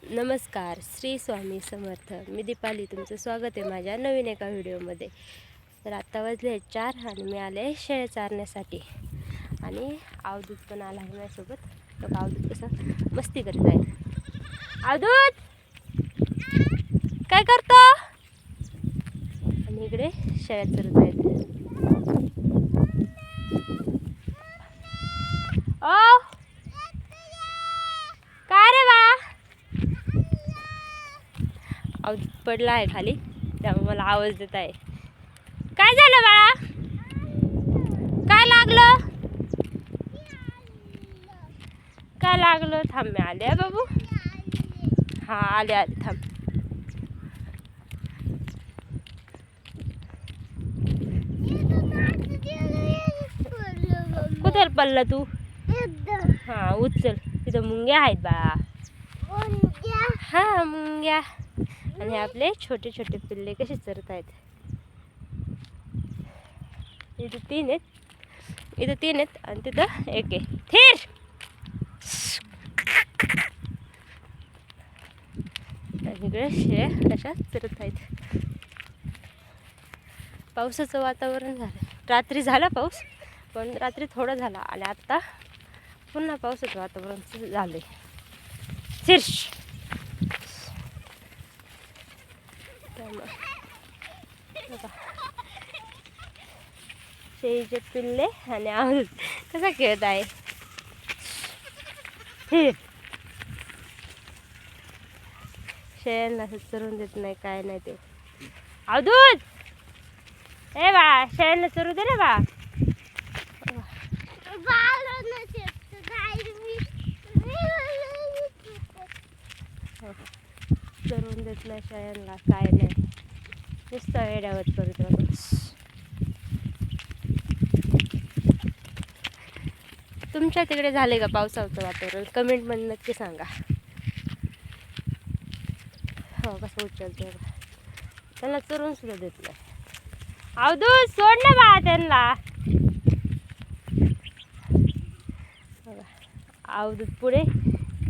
नमस्कार, श्री स्वामी समर्थ. मी दीपाली, तुमचं स्वागत आहे माझ्या नवीन एका व्हिडिओमध्ये. तर आत्ता वाजले 4 आणि मी आले शेळे चारण्यासाठी. आणि अवधूत पण आला आहे माझ्यासोबत. तर अवधूत कसं मस्ती करत आहे. अवधूत काय करतो? आणि इकडे शेळ्या चरत आहेत. ओ काय रे बा? अवधूत पडला आहे खाली, त्यामुळे मला आवाज देत आहे. काय झालं बाळा? काय लागलं? काय लागलं? थांब, मी आले बाबू. हा, आले आले, थांब. कुठे पडला तू? हा, उचल. तिथं मुंग्या आहेत बाळा. हा, मुंग्या. आणि आपले छोटे छोटे पिल्ले कसे चरत आहेत. इथं 3 आहेत, इथं 3 आहेत आणि तिथं 1 आहे. थिर. आणि इकडे शेळ्या अशा चरत आहेत. पावसाचं वातावरण झालं. रात्री झाला पाऊस, पण रात्री थोडा झाला आणि आता पुन्हा पावसाचं वातावरण झालंय. शीर्ष शेळीचे पिल्ले आणि आवाज कसा खेळत आहे. शेळ्यांना असं चरून देत नाही, काय नाही ते. अवधूत, ए बा, शेळ्यांना चरू दे रे बा. चरून देत नाही शेळ्यांना, काय नाही, नुसतं वेड्यावर करत राहतो. तुमच्या तिकडे झाले का पावसाचं वातावरण? कमेंटमध्ये नक्की सांगा. हो, कसं उचलते, त्यांना चरून सुद्धा देत नाही. अवधूत, सोड ना बा त्यांना. अवधूत पुढे,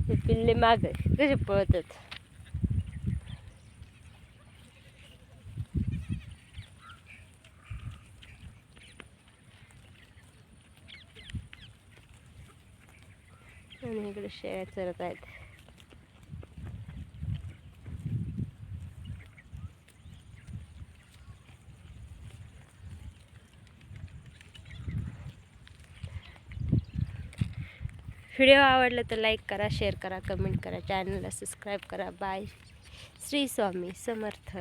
ते पिल्ले मागे कसे पळतात. आणि इकडे शेळ्या चरत आहेत. व्हिडिओ आवडला तर लाईक करा, शेअर करा, कमेंट करा, चॅनलला सबस्क्राईब करा. बाय. श्री स्वामी समर्थ.